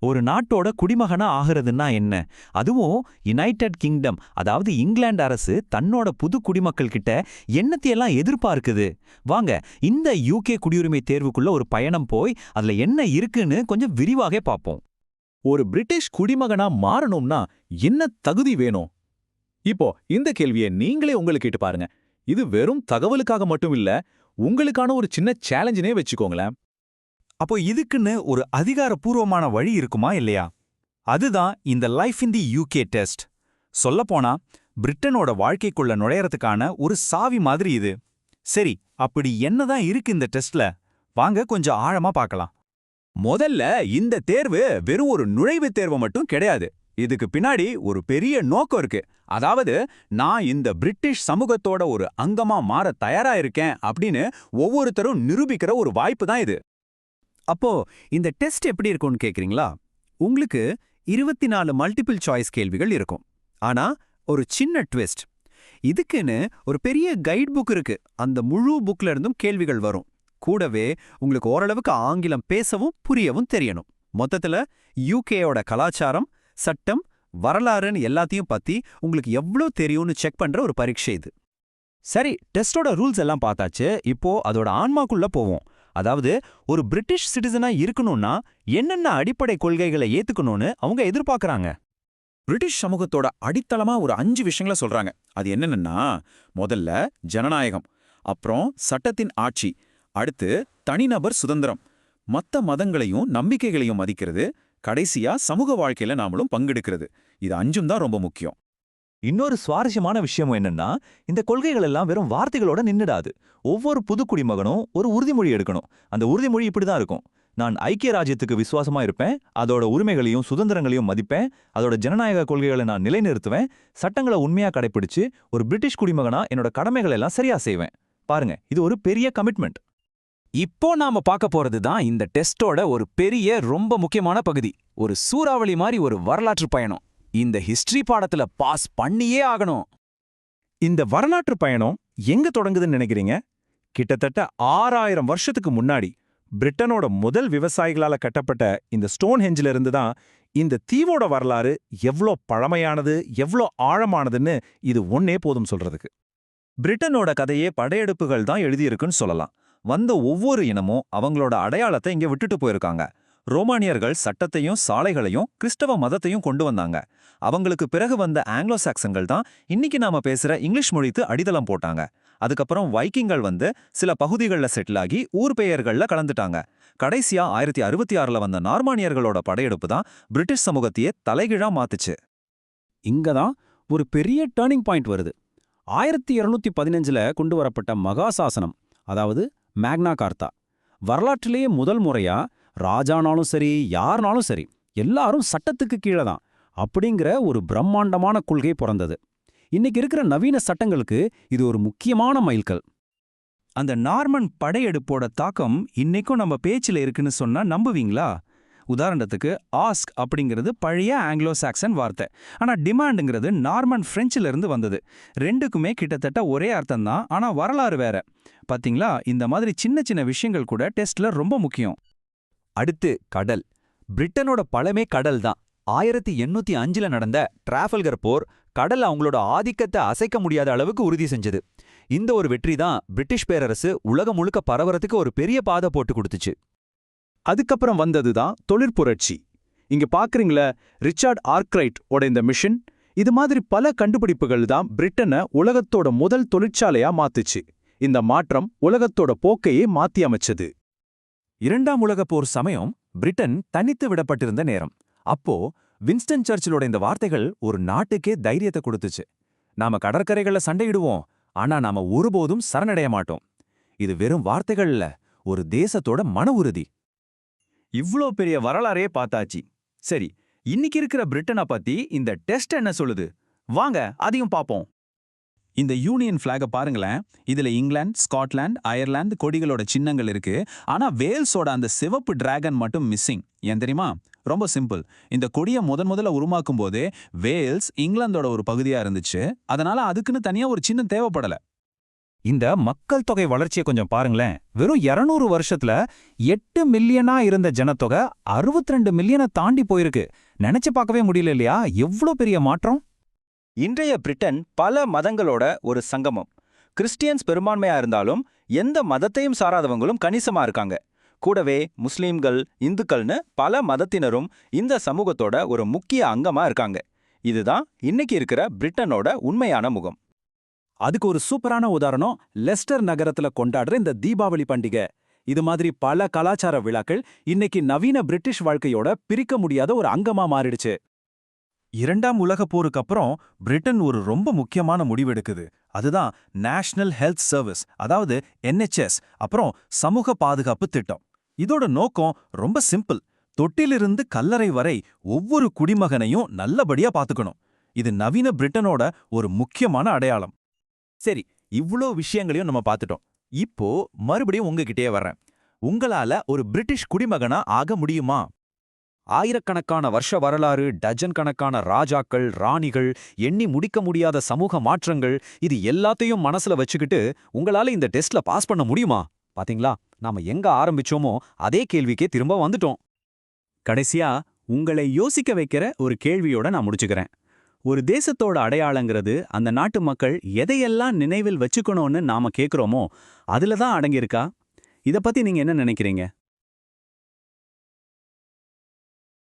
ஒரு நாட்டோட குடிமகனா ஆகிறதுன்னா என்ன? அதுவும் யுனைடெட் கிங்டம், அதாவது இங்கிலாந்து அரசு தன்னோட புது குடிமக்கள் கிட்ட என்னத்தையெல்லாம் எதிர்பார்க்குது? வாங்க, இந்த யூகே குடியுரிமை தேர்வுக்குள்ள ஒரு பயணம் போய் அதுல என்ன இருக்குன்னு கொஞ்சம் விரிவாக பார்ப்போம். ஒரு பிரிட்டிஷ் குடிமகனா மாறணும்னா என்ன தகுதி வேணும்? இப்போ இந்த கேள்வியை நீங்களே உங்களுக்கு கேட்டு பாருங்க. இது வெறும் தகவலுக்காக மட்டும் இல்ல, உங்களுக்கான ஒரு சின்ன சேலஞ்சினே வச்சுக்கோங்களேன். அப்போ இதுக்குன்னு ஒரு அதிகாரப்பூர்வமான வழி இருக்குமா இல்லையா? அதுதான் இந்த லைஃப் இன் தி யூகே டெஸ்ட். சொல்லப்போனா பிரிட்டனோட வாழ்க்கைக்குள்ள நுழையறதுக்கான ஒரு சாவி மாதிரி இது. சரி, அப்படி என்னதான் இருக்கு இந்த டெஸ்ட்ல? வாங்க கொஞ்சம் ஆழமா பார்க்கலாம். முதல்ல இந்த தேர்வு வெறும் ஒரு நுழைவுத் தேர்வு மட்டும் கிடையாது. இதுக்கு பின்னாடி ஒரு பெரிய நோக்கம் இருக்கு. அதாவது, நான் இந்த பிரிட்டிஷ் சமூகத்தோட ஒரு அங்கமா மாற தயாரா இருக்கேன் அப்படின்னு ஒவ்வொருத்தரும் நிரூபிக்கிற ஒரு வாய்ப்பு தான் இது. அப்போ இந்த டெஸ்ட் எப்படி இருக்கும்னு கேக்குறீங்களா? உங்களுக்கு 24 மல்டிபிள் சாய்ஸ் கேள்விகள் இருக்கும். ஆனா ஒரு சின்ன ட்விஸ்ட். இதுக்குன்னு ஒரு பெரிய கைட் புக் இருக்கு. அந்த முழு புக்ல இருந்தும் கேள்விகள் வரும். கூடவே உங்களுக்கு ஓரளவுக்கு ஆங்கிலம் பேசவும் புரியவும் தெரியணும். மொத்தத்துல யூகேயோட கலாச்சாரம், சட்டம், வரலாறுன்னு எல்லாத்தையும் பத்தி உங்களுக்கு எவ்வளோ தெரியும்னு செக் பண்ற ஒரு பரீட்சை இது. சரி, டெஸ்டோட ரூல்ஸ் எல்லாம் பார்த்தாச்சு. இப்போ அதோட ஆன்மாக்குள்ள போவோம். அதாவது, ஒரு பிரிட்டிஷ் சிட்டிசனா இருக்கணும்னா என்னென்ன அடிப்படை கொள்கைகளை ஏத்துக்கணும்னு அவங்க எதிர்பார்க்கறாங்க. பிரிட்டிஷ் சமூகத்தோட அடித்தளமா ஒரு 5 விஷயங்களை சொல்றாங்க. அது என்னென்னா, முதல்ல ஜனநாயகம், அப்புறம் சட்டத்தின் ஆட்சி, அடுத்து தனிநபர் சுதந்திரம், மத்த மதங்களையும் நம்பிக்கைகளையும் மதிக்கிறது, கடைசியா சமூக வாழ்க்கையில நாமளும் பங்கெடுக்கிறது. இது 5ம் தான் ரொம்ப முக்கியம். இன்னொரு சுவாரஸ்யமான விஷயம் என்னன்னா, இந்த கொள்கைகள் எல்லாம் வெறும் வார்த்தைகளோட நின்னுடாது. ஒவ்வொரு புது குடிமகனும் ஒரு உறுதிமொழி எடுக்கணும். அந்த உறுதிமொழி இப்படிதான் இருக்கும்: நான் ஐக்கிய ராஜ்யத்துக்கு விசுவாசமா இருப்பேன், அதோட உரிமைகளையும் சுதந்திரங்களையும் மதிப்பேன், அதோட ஜனநாயக கொள்கைகளை நான் நிலைநிறுத்துவேன், சட்டங்களை உண்மையா கடைப்பிடிச்சு ஒரு பிரிட்டிஷ் குடிமகனா என்னோட கடமைகள் எல்லாம் சரியா செய்வேன். பாருங்க, இது ஒரு பெரிய கமிட்மெண்ட். இப்போ நாம பார்க்க போறது தான் இந்த டெஸ்டோட ஒரு பெரிய ரொம்ப முக்கியமான பகுதி. ஒரு சூறாவளி மாதிரி ஒரு வரலாற்று பயணம். இந்த ஹிஸ்டரி பாடத்துல பாஸ் பண்ணியே ஆகணும். இந்த வரலாற்று பயணம் எங்க தொடங்குதுன்னு நினைக்கிறீங்க? கிட்டத்தட்ட 6000 வருஷத்துக்கு முன்னாடி பிரிட்டனோட முதல் விவசாயிகளால கட்டப்பட்ட இந்த ஸ்டோன் ஹெஞ்சில இருந்து தான் இந்த தீவோட வரலாறு எவ்ளோ பழமையானது, எவ்ளோ ஆழமானதுன்னு இது ஒன்னே போதும் சொல்றதுக்கு. பிரிட்டனோட கதையே படையெடுப்புகள் தான் எழுதியிருக்குன்னு சொல்லலாம். வந்த ஒவ்வொரு இனமும் அவங்களோட அடையாளத்தை இங்க விட்டுட்டு போயிருக்காங்க. ரோமானியர்கள் சட்டத்தையும் சாலைகளையும் கிறிஸ்தவ மதத்தையும் கொண்டு வந்தாங்க. அவங்களுக்கு பிறகு வந்த ஆங்கிலோ சாக்சன்கள் தான் இன்னைக்கு நாம பேசுற இங்கிலீஷ் மொழிக்கு அடித்தளம் போட்டாங்க. அதுக்கப்புறம் வைக்கிங்கள் வந்து சில பகுதிகளில் செட்டில் ஆகி ஊர் பெயர்கள்ல கலந்துட்டாங்க. கடைசியா 1066ல வந்த நார்மானியர்களோட படையெடுப்பு தான் பிரிட்டிஷ் சமூகத்தையே தலைகீழா மாத்துச்சு. இங்கதான் ஒரு பெரிய டர்னிங் பாயிண்ட் வருது. 1215ல கொண்டு வரப்பட்ட மகாசாசனம், அதாவது மேக்னா கார்த்தா, வரலாற்றிலேயே முதல் முறையா ராஜானாலும் சரி யாருனாலும் சரி எல்லாரும் சட்டத்துக்கு கீழே தான் அப்படிங்கிற ஒரு பிரம்மாண்டமான கொள்கை பிறந்தது. இன்னைக்கு இருக்கிற நவீன சட்டங்களுக்கு இது ஒரு முக்கியமான மைல்கல். அந்த நார்மன் படையெடுப்போட தாக்கம் இன்னைக்கும் நம்ம பேச்சில் இருக்குன்னு சொன்னா நம்புவீங்களா? உதாரணத்துக்கு, ஆஸ்க் அப்படிங்கிறது பழைய ஆங்கிலோ சாக்சன் வார்த்தை. ஆனா டிமாண்டுங்கிறது நார்மன் பிரெஞ்சில இருந்து வந்தது. ரெண்டுக்குமே கிட்டத்தட்ட ஒரே அர்த்தம் தான், ஆனா வரலாறு வேற. பாத்தீங்களா? இந்த மாதிரி சின்ன சின்ன விஷயங்கள் கூட டெஸ்ட்ல ரொம்ப முக்கியம். அடுத்து கடல். பிரிட்டனோட பழமே கடல் தான். 1805ல நடந்த டிராஃபல்கர் போர் கடல் அவங்களோட ஆதிக்கத்தை அசைக்க முடியாத அளவுக்கு உறுதி செஞ்சது. இந்த ஒரு வெற்றி தான் பிரிட்டிஷ் பேரரசு உலகம் முழுக்க பரவறதுக்கு ஒரு பெரிய பாதை போட்டு கொடுத்துச்சு. அதுக்கப்புறம் வந்ததுதான் தொழிற்புரட்சி. இங்க பாக்குறீங்களா, ரிச்சர்ட் ஆர்க்ரைட் ஓட இந்த மிஷன், இது மாதிரி பல கண்டுபிடிப்புகள் தான் பிரிட்டனை உலகத்தோட முதல் தொழிற்சாலையா மாத்துச்சு. இந்த மாற்றம் உலகத்தோட போக்கையே மாத்தி அமைச்சது. 2ஆம் உலகப் போர் சமயம் பிரிட்டன் தனித்து விடப்பட்டிருந்த நேரம். அப்போ வின்ஸ்டன் சர்ச்சிலோட இந்த வார்த்தைகள் ஒரு நாட்டுக்கே தைரியத்தை கொடுத்துச்சு. நாம கடற்கரைகள்ல சண்டையிடுவோம், ஆனா நாம ஒருபோதும் சரணடைய மாட்டோம். இது வெறும் வார்த்தைகள் இல்ல, ஒரு தேசத்தோட மன உறுதி. இவ்ளோ பெரிய வரலாறையே பார்த்தாச்சு. சரி, இன்னைக்கு இருக்கிற பிரிட்டனை பத்தி இந்த டெஸ்ட் என்ன சொல்லுது? வாங்க அதையும் பார்ப்போம். இந்த யூனியன் ஃபிளாக பாருங்களேன். இதுல இங்கிலாந்து, ஸ்காட்லாந்து, அயர்லாந்து கொடிகளோட சின்னங்கள் இருக்கு. ஆனா வேல்ஸோட அந்த சிவப்பு டிராகன் மட்டும் மிஸ்ஸிங். ஏன் தெரியுமா? ரொம்ப சிம்பிள். இந்த கொடியை முதல்ல உருமாக்கும் போதே வேல்ஸ் இங்கிலாந்தோட ஒரு பகுதியா இருந்துச்சு. அதனால அதுக்குன்னு தனியா ஒரு சின்னம் தேவைப்படல. இந்த மக்கள் தொகை வளர்ச்சியை கொஞ்சம் பாருங்களேன். வெறும் 200 வருஷத்துல 8 மில்லியனா இருந்த ஜனத்தொகை 62 மில்லியனை தாண்டி போயிருக்கு. நினைச்சு பார்க்கவே முடியல இல்லையா? எவ்ளோ பெரிய மாற்றம்! இன்றைய பிரிட்டன் பல மதங்களோட ஒரு சங்கமம். கிறிஸ்டியன்ஸ் பெரும்பான்மையா இருந்தாலும் எந்த மதத்தையும் சாராதவங்களும் கணிசமா இருக்காங்க. கூடவே முஸ்லீம்கள், இந்துக்கள்னு பல மதத்தினரும் இந்த சமூகத்தோட ஒரு முக்கிய அங்கமா இருக்காங்க. இதுதான் இன்னைக்கு இருக்கிற பிரிட்டனோட உண்மையான முகம். அதுக்கு ஒரு சூப்பரான உதாரணம் லெஸ்டர் நகரத்துல கொண்டாடுற இந்த தீபாவளி பண்டிகை. இது மாதிரி பல கலாச்சார விழாக்கள் இன்னைக்கு நவீன பிரிட்டிஷ் வாழ்க்கையோட பிரிக்க முடியாத ஒரு அங்கமா மாறிடுச்சு. இரண்டாம் உலகப் போருக்கு அப்புறம் பிரிட்டன் ஒரு ரொம்ப முக்கியமான முடிவெடுக்குது. அதுதான் நேஷனல் ஹெல்த் சர்வீஸ், அதாவது NHS, அப்புறம் சமூக பாதுகாப்பு திட்டம். இதோட நோக்கம் ரொம்ப சிம்பிள். தொட்டிலிருந்து கல்லறை வரை ஒவ்வொரு குடிமகனையும் நல்லபடியா பாத்துக்கணும். இது நவீன பிரிட்டனோட ஒரு முக்கியமான அடையாளம். சரி, இவ்ளோ விஷயங்களையும் நம்ம பார்த்துட்டோம். இப்போ மறுபடியும் உங்ககிட்டயே வர்றேன். உங்களால ஒரு பிரிட்டிஷ் குடிமகனா ஆக முடியுமா? ஆயிரக்கணக்கான வருஷ வரலாறு, டஜன் கணக்கான ராஜாக்கள், ராணிகள், எண்ணி முடிக்க முடியாத சமூக மாற்றங்கள், இது எல்லாத்தையும் மனசுல வச்சுக்கிட்டு உங்களால இந்த டெஸ்ட்ல பாஸ் பண்ண முடியுமா? பாத்தீங்களா, நாம எங்க ஆரம்பிச்சோமோ அதே கேள்விக்கே திரும்ப வந்துட்டோம். கடைசியா உங்களை யோசிக்க வைக்கிற ஒரு கேள்வியோட நான் முடிச்சுக்கிறேன். ஒரு தேசத்தோட அடையாளங்கிறது அந்த நாட்டு மக்கள் எதையெல்லாம் நினைவில் வச்சுக்கணும்னு நாம கேக்குறோமோ அதுல தான் அடங்கியிருக்கா? இத பத்தி நீங்க என்ன நினைக்கிறீங்க?